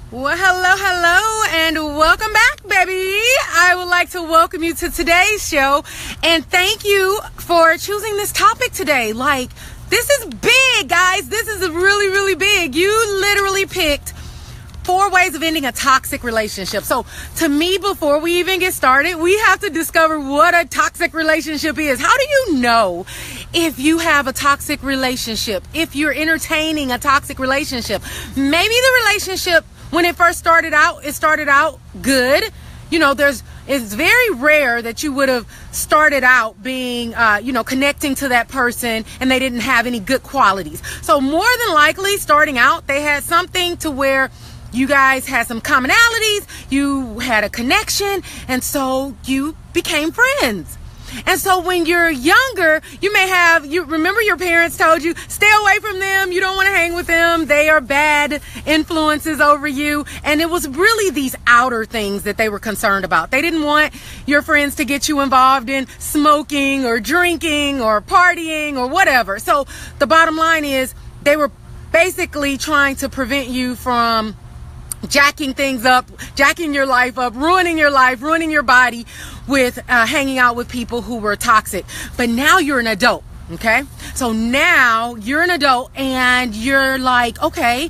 Well, hello, and welcome back, baby. I would like to welcome you to today's show, and thank you for choosing this topic today. Like, this is big, guys. This is really, really big. You literally picked 4 ways of ending a toxic relationship. So, to me, before we even get started, we have to discover what a toxic relationship is. How do you know if you have a toxic relationship? If you're entertaining a toxic relationship? Maybe the relationship, when it first started out good. You know, it's very rare that you would have started out being, connecting to that person and they didn't have any good qualities. So more than likely, starting out, they had something to where you guys had some commonalities, you had a connection, and so you became friends. And so when you're younger, you remember your parents told you, stay away from them. You don't want to hang with them. They are bad influences over you. And it was really these outer things that they were concerned about. They didn't want your friends to get you involved in smoking or drinking or partying or whatever. So the bottom line is they were basically trying to prevent you from jacking things up, jacking your life up, ruining your life, ruining your body with hanging out with people who were toxic. But now you're an adult, okay? So now you're an adult and you're like, okay,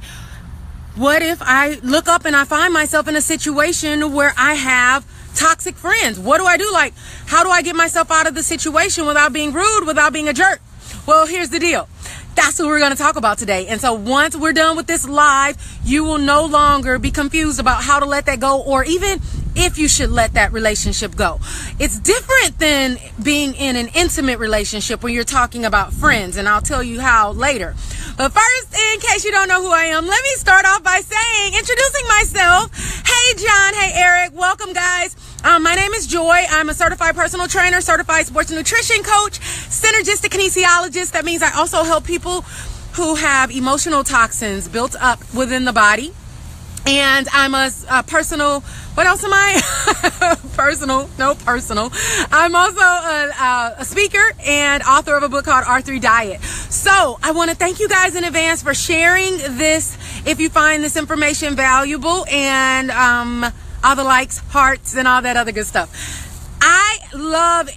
what if I look up and I find myself in a situation where I have toxic friends? What do I do? Like, how do I get myself out of the situation without being rude, without being a jerk? Well, here's the deal. That's what we're going to talk about today. And so once we're done with this live, you will no longer be confused about how to let that go, or even if you should let that relationship go. It's different than being in an intimate relationship when you're talking about friends, and I'll tell you how later. But first, in case you don't know who I am, let me start off by introducing myself. Hey, John. Hey, Eric. Welcome, guys. My name is Joy. I'm a certified personal trainer, certified sports nutrition coach, synergistic kinesiologist. That means I also help people who have emotional toxins built up within the body. And I'm a personal, what else am I? Personal. I'm also a speaker and author of a book called R3 Diet. So I want to thank you guys in advance for sharing this if you find this information valuable, and all the likes, hearts, and all that other good stuff. I love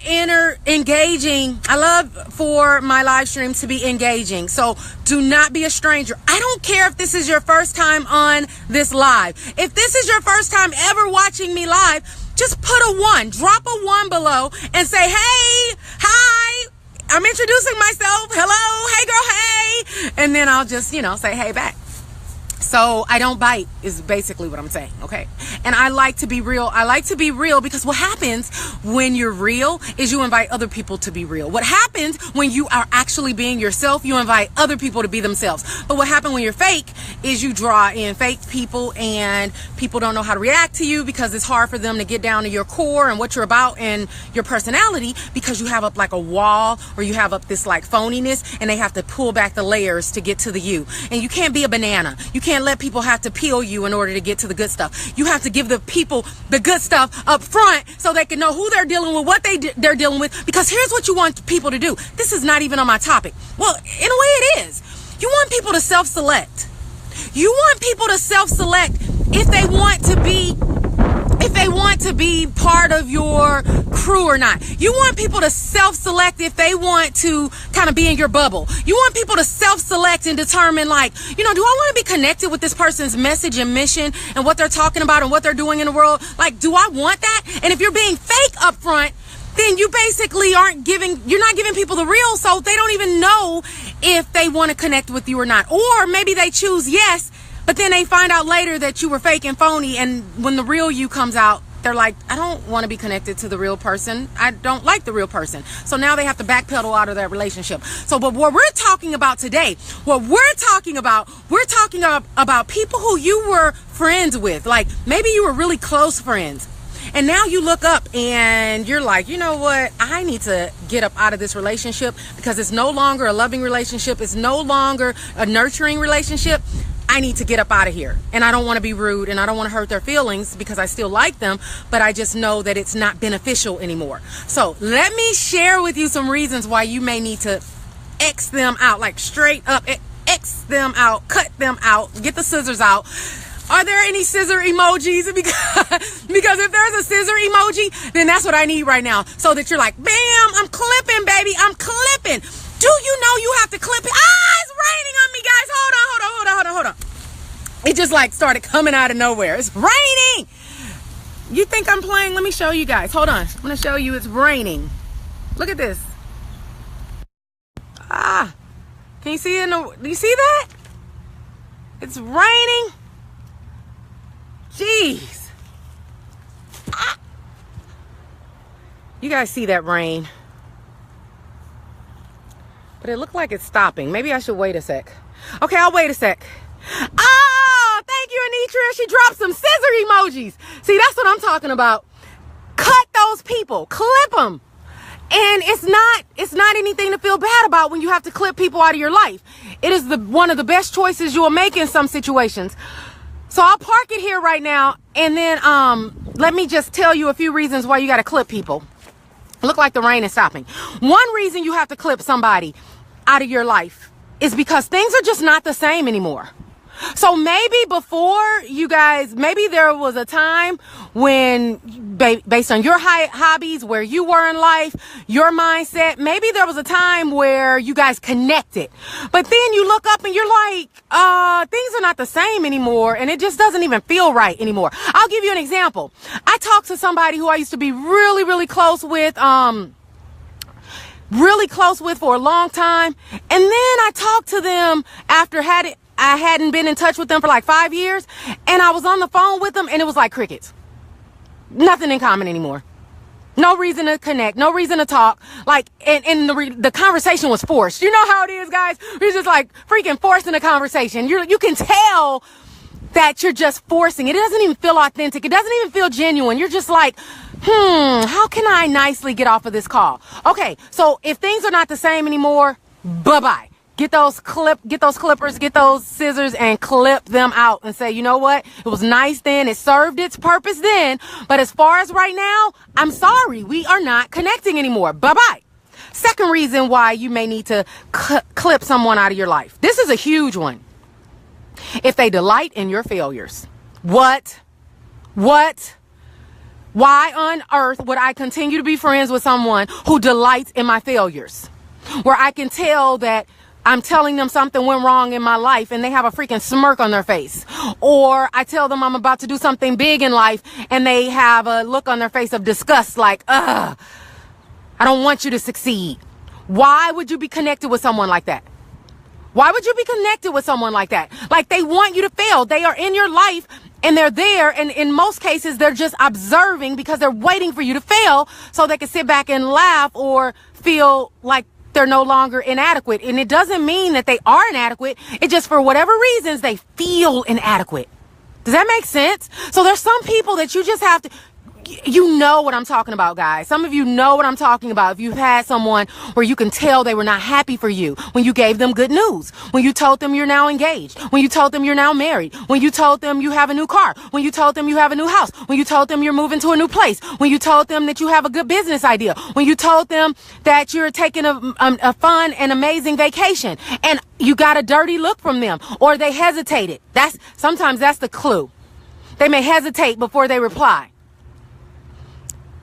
engaging. I love for my live streams to be engaging. So do not be a stranger. I don't care if this is your first time on this live. If this is your first time ever watching me live, just put a 1, drop a 1 below and say, hey, hi, I'm introducing myself. Hello, hey girl, hey. And then I'll just, say hey back. So I don't bite is basically what I'm saying, okay? And I like to be real. I like to be real because what happens when you're real is you invite other people to be real. What happens when you are actually being yourself, you invite other people to be themselves. But what happens when you're fake is you draw in fake people, and people don't know how to react to you because it's hard for them to get down to your core and what you're about and your personality, because you have up like a wall, or you have up this like phoniness, and they have to pull back the layers to get to the you. And you can't be a banana. You can't let people have to peel you in order to get to the good stuff. You have to give the people the good stuff up front so they can know who they're dealing with, what they're dealing with. Because here's what you want people to do. This is not even on my topic. Well, in a way it is. You want people to self-select. You want people to self-select if they want to be part of your crew or not. You want people to self-select if they want to kind of be in your bubble. You want people to self-select and determine, like, do I want to be connected with this person's message and mission and what they're talking about and what they're doing in the world? Like, do I want that? And if you're being fake up front, then you basically you're not giving people the real, so they don't even know if they want to connect with you or not. Or maybe they choose yes, but then they find out later that you were fake and phony, and when the real you comes out, they're like, I don't want to be connected to the real person. I don't like the real person. So now they have to backpedal out of that relationship. So, but what we're talking about today, we're talking about people who you were friends with. Like, maybe you were really close friends. And now you look up and you're like, you know what? I need to get up out of this relationship because it's no longer a loving relationship. It's no longer a nurturing relationship. I need to get up out of here. And I don't want to be rude and I don't want to hurt their feelings because I still like them, but I just know that it's not beneficial anymore. So let me share with you some reasons why you may need to X them out, like straight up, X them out, cut them out, get the scissors out. Are there any scissor emojis? Because if there's a scissor emoji, then that's what I need right now. So that you're like, bam, I'm clipping, baby. I'm clipping. Do you know you have to clip it? It's raining on me, guys. Hold on. It just like started coming out of nowhere. It's raining. You think I'm playing? Let me show you guys. Hold on. I'm going to show you it's raining. Look at this. Can you see it? Do you see that? It's raining. Jeez. You guys see that rain? But it looked like it's stopping. Maybe I should wait a sec. Okay, I'll wait a sec. Oh, thank you, Anitra. She dropped some scissor emojis. See, that's what I'm talking about. Cut those people. Clip them. And it's not anything to feel bad about when you have to clip people out of your life. It is one of the best choices you will make in some situations. So I'll park it here right now, and then let me just tell you a few reasons why you got to clip people. Look like the rain is stopping. One reason you have to clip somebody out of your life is because things are just not the same anymore. So maybe before you guys, maybe there was a time when, based on your hobbies, where you were in life, your mindset, maybe there was a time where you guys connected. But then you look up and you're like, things are not the same anymore, and it just doesn't even feel right anymore. I'll give you an example. I talked to somebody who I used to be really, really close with, for a long time. And then I talked to them after I hadn't been in touch with them for like 5 years, and I was on the phone with them, and it was like crickets. Nothing in common anymore. No reason to connect, no reason to talk. Like, and the conversation was forced. You know how it is, guys? You're just like freaking forcing a conversation. You can tell that you're just forcing it. It doesn't even feel authentic. It doesn't even feel genuine. You're just like, how can I nicely get off of this call? Okay, so if things are not the same anymore, bye-bye. Get those clippers, get those scissors, and clip them out and say, you know what? It was nice then. It served its purpose then. But as far as right now, I'm sorry. We are not connecting anymore. Bye-bye. Second reason why you may need to clip someone out of your life. This is a huge one. If they delight in your failures. What? Why on earth would I continue to be friends with someone who delights in my failures? Where I can tell that I'm telling them something went wrong in my life and they have a freaking smirk on their face. Or I tell them I'm about to do something big in life and they have a look on their face of disgust, like, I don't want you to succeed. Why would you be connected with someone like that? Why would you be connected with someone like that? Like, they want you to fail. They are in your life and they're there. And in most cases, they're just observing because they're waiting for you to fail so they can sit back and laugh or feel like they're no longer inadequate. And it doesn't mean that they are inadequate. It just, for whatever reasons, they feel inadequate. Does that make sense? So there's some people that you just have to, you know what I'm talking about, guys. Some of you know what I'm talking about. If you've had someone where you can tell they were not happy for you when you gave them good news, when you told them you're now engaged, when you told them you're now married, when you told them you have a new car, when you told them you have a new house, when you told them you're moving to a new place, when you told them that you have a good business idea, when you told them that you're taking a fun and amazing vacation, and you got a dirty look from them, or they hesitated. Sometimes that's the clue. They may hesitate before they reply.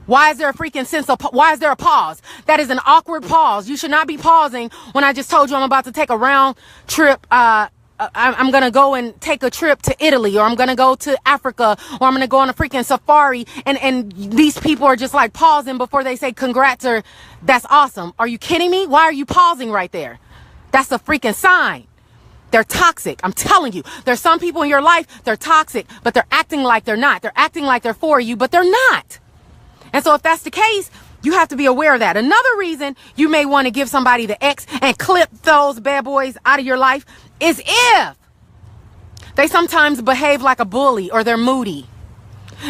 Why is there why is there a pause? That is an awkward pause. You should not be pausing when I just told you I'm about to take a round trip. I'm going to go and take a trip to Italy, or I'm going to go to Africa, or I'm going to go on a freaking safari. And these people are just like pausing before they say congrats or that's awesome. Are you kidding me? Why are you pausing right there? That's a freaking sign. They're toxic. I'm telling you, there's some people in your life, they're toxic, but they're acting like they're not. They're acting like they're for you, but they're not. And so if that's the case, you have to be aware of that. Another reason you may want to give somebody the X and clip those bad boys out of your life is if they sometimes behave like a bully or they're moody.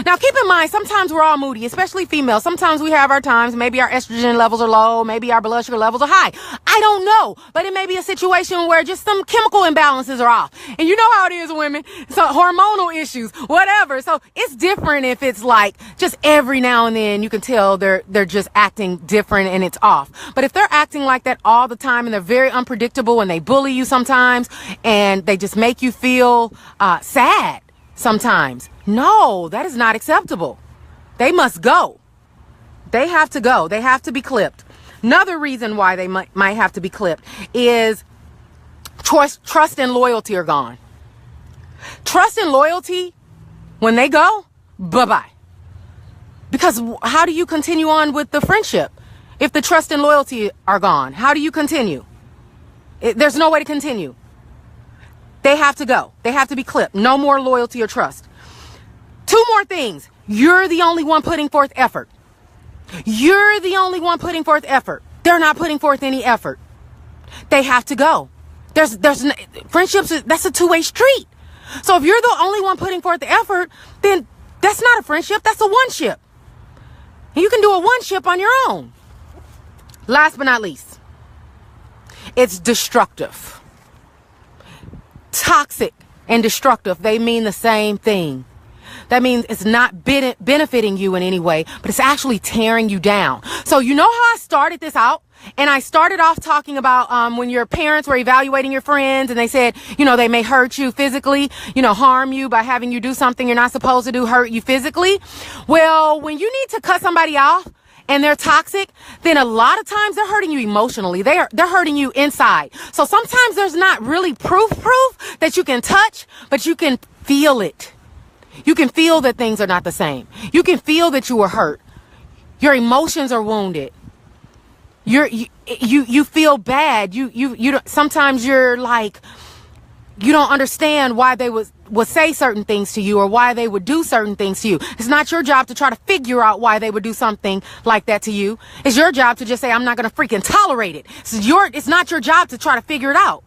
Now, keep in mind, sometimes we're all moody, especially females. Sometimes we have our times. Maybe our estrogen levels are low. Maybe our blood sugar levels are high. I don't know. But it may be a situation where just some chemical imbalances are off. And you know how it is, women. So hormonal issues, whatever. So it's different if it's like just every now and then you can tell they're just acting different and it's off. But if they're acting like that all the time and they're very unpredictable and they bully you sometimes and they just make you feel sad. sometimes. No, that is not acceptable. They must go. They have to go. They have to be clipped. Another reason why they might have to be clipped is trust and loyalty are gone. Trust and loyalty, when they go, bye-bye. Because how do you continue on with the friendship if the trust and loyalty are gone? How do you continue? There's no way to continue. They have to go. They have to be clipped. No more loyalty or trust. Two more things. You're the only one putting forth effort. You're the only one putting forth effort. They're not putting forth any effort. They have to go. Friendships, that's a two-way street. So if you're the only one putting forth the effort, then that's not a friendship. That's a one-ship. And you can do a one-ship on your own. Last but not least, it's destructive. Toxic and destructive, they mean the same thing. That means it's not benefiting you in any way, but it's actually tearing you down. So you know how I started this out? And I started off talking about when your parents were evaluating your friends and they said, they may hurt you physically, harm you by having you do something you're not supposed to do, hurt you physically. Well, when you need to cut somebody off and they're toxic, then a lot of times they're hurting you emotionally. They're hurting you inside. So sometimes there's not really proof that you can touch, but you can feel it. You can feel that things are not the same. You can feel that you were hurt. Your emotions are wounded. You feel bad. You don't, sometimes you're like, you don't understand why they would say certain things to you or why they would do certain things to you. It's not your job to try to figure out why they would do something like that to you. It's your job to just say, I'm not going to freaking tolerate it. It's not your job to try to figure it out.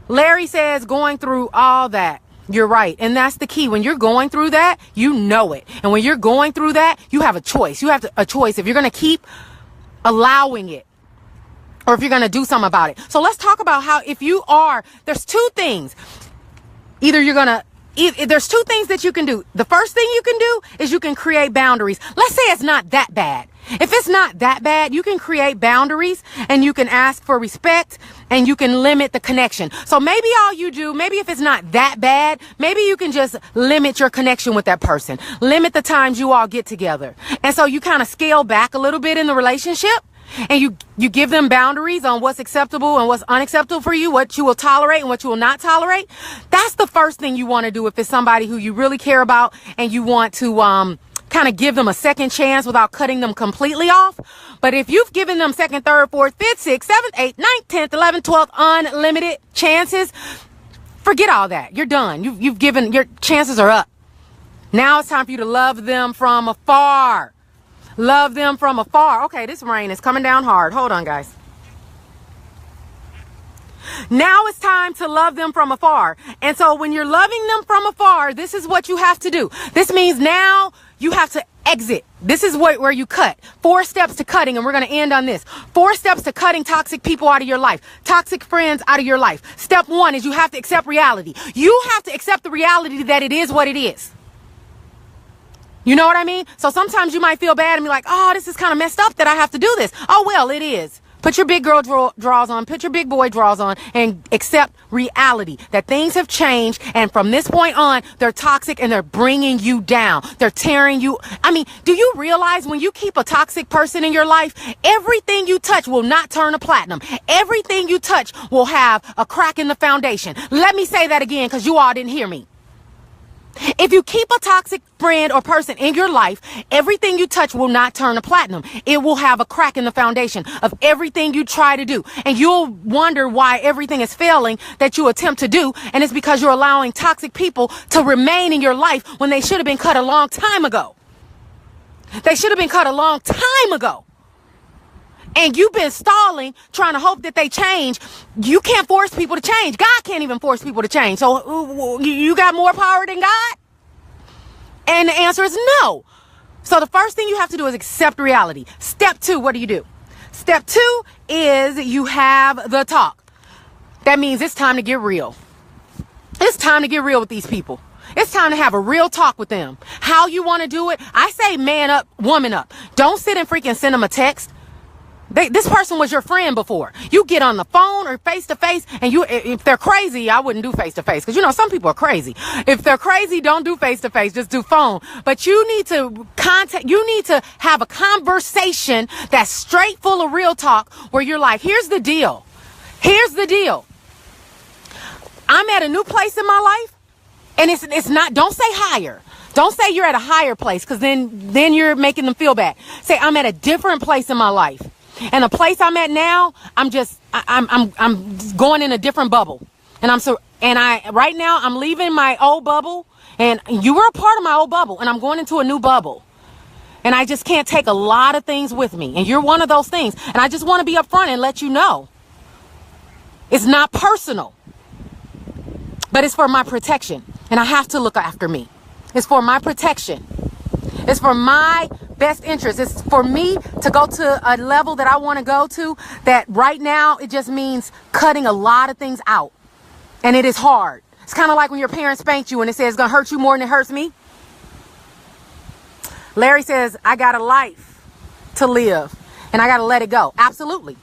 Larry says going through all that. You're right. And that's the key. When you're going through that, you know it. And when you're going through that, you have a choice. You have a choice if you're going to keep allowing it or if you're going to do something about it. So let's talk about how there's two things. There's two things that you can do. The first thing you can do is you can create boundaries. Let's say it's not that bad. If it's not that bad, you can create boundaries and you can ask for respect and you can limit the connection. So maybe if it's not that bad, maybe you can just limit your connection with that person. Limit the times you all get together. And so you kind of scale back a little bit in the relationship and you give them boundaries on what's acceptable and what's unacceptable for you, what you will tolerate and what you will not tolerate. That's the first thing you want to do if it's somebody who you really care about and you want to, kind of give them a second chance without cutting them completely off. But if you've given them second, third, fourth, fifth, sixth, seventh, eighth, ninth, 10th, 11th, 12th, unlimited chances, forget all that. You're done. You've given, your chances are up. Now it's time for you to love them from afar. Love them from afar. Okay, this rain is coming down hard. Hold on, guys. Now it's time to love them from afar. And so when you're loving them from afar, this is what you have to do. This means now you have to exit. This is where you cut. 4 steps to cutting, and we're going to end on this. 4 steps to cutting toxic people out of your life, toxic friends out of your life. Step 1 is you have to accept reality. You have to accept the reality that it is what it is. You know what I mean? So sometimes you might feel bad and be like, oh, this is kind of messed up that I have to do this. Oh, well, it is. Put your big girl draws on, put your big boy draws on, and accept reality that things have changed. And from this point on, they're toxic and they're bringing you down. They're tearing you. I mean, do you realize when you keep a toxic person in your life, everything you touch will not turn to platinum. Everything you touch will have a crack in the foundation. Let me say that again because you all didn't hear me. If you keep a toxic friend or person in your life, everything you touch will not turn to platinum. It will have a crack in the foundation of everything you try to do. And you'll wonder why everything is failing that you attempt to do. And it's because you're allowing toxic people to remain in your life when they should have been cut a long time ago. They should have been cut a long time ago. And you've been stalling, trying to hope that they change. You can't force people to change. God can't even force people to change. So you got more power than God? And the answer is no. So the first thing you have to do is accept reality. Step 2, what do? Step 2 is you have the talk. That means it's time to get real. It's time to get real with these people. It's time to have a real talk with them. How you want to do it? I say man up, woman up. Don't sit and freaking send them a text. This person was your friend before. You get on the phone or face to face, and if they're crazy, I wouldn't do face to face, because some people are crazy. If they're crazy, don't do face to face, just do phone. But you need to have a conversation that's straight, full of real talk, where you're like, here's the deal. I'm at a new place in my life, and it's not, don't say higher. Don't say you're at a higher place, because then you're making them feel bad. Say, I'm at a different place in my life. And the place I'm at now, I'm going in a different bubble. Right now I'm leaving my old bubble, and you were a part of my old bubble, and I'm going into a new bubble. And I just can't take a lot of things with me. And you're one of those things. And I just want to be upfront and let you know. It's not personal, but it's for my protection. And I have to look after me. It's for my protection. It's for my best interest. It's for me to go to a level that I want to go to, that right now it just means cutting a lot of things out. And it is hard. It's kind of like when your parents spanked you and it says it's going to hurt you more than it hurts me. Larry says, I got a life to live and I got to let it go. Absolutely.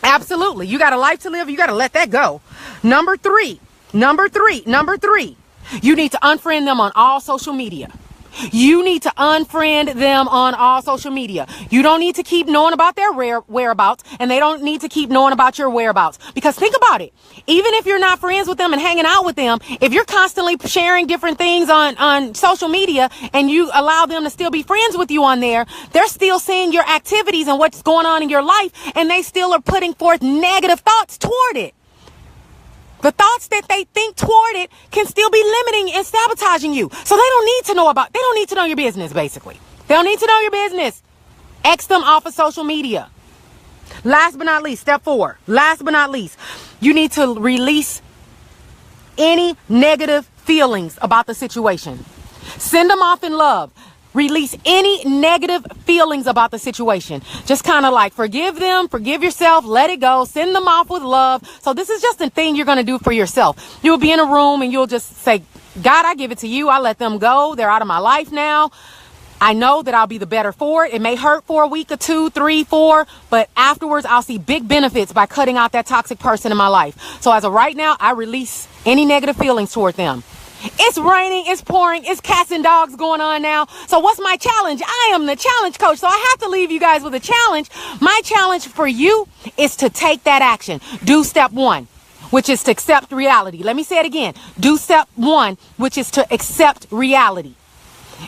Absolutely. You got a life to live. You got to let that go. Number three. You need to unfriend them on all social media. You need to unfriend them on all social media. You don't need to keep knowing about their whereabouts, and they don't need to keep knowing about your whereabouts. Because think about it. Even if you're not friends with them and hanging out with them, if you're constantly sharing different things on social media and you allow them to still be friends with you on there, they're still seeing your activities and what's going on in your life, and they still are putting forth negative thoughts toward it. The thoughts that they think toward it can still be limiting and sabotaging you. So they don't need to know your business, basically. They don't need to know your business. X them off of social media. Last but not least, step 4. You need to release any negative feelings about the situation. Send them off in love. Release any negative feelings about the situation. Just kind of like forgive them, forgive yourself, let it go, send them off with love. So this is just a thing you're going to do for yourself. You'll be in a room and you'll just say, God, I give it to you. I let them go. They're out of my life now. I know that I'll be the better for it. It may hurt for a week or 2, 3, 4, but afterwards I'll see big benefits by cutting out that toxic person in my life. So as of right now, I release any negative feelings toward them. It's raining, it's pouring, it's cats and dogs going on now. So what's my challenge? I am the challenge coach. So I have to leave you guys with a challenge. My challenge for you is to take that action. Do step 1, which is to accept reality. Let me say it again. Do step 1, which is to accept reality.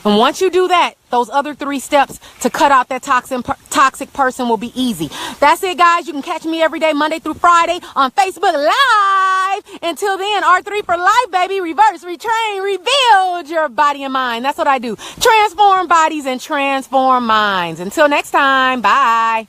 And once you do that, those other 3 steps to cut out that toxic person will be easy. That's it, guys. You can catch me every day, Monday through Friday on Facebook Live. Until then, R3 for life, baby. Reverse, retrain, rebuild your body and mind. That's what I do. Transform bodies and transform minds. Until next time, bye.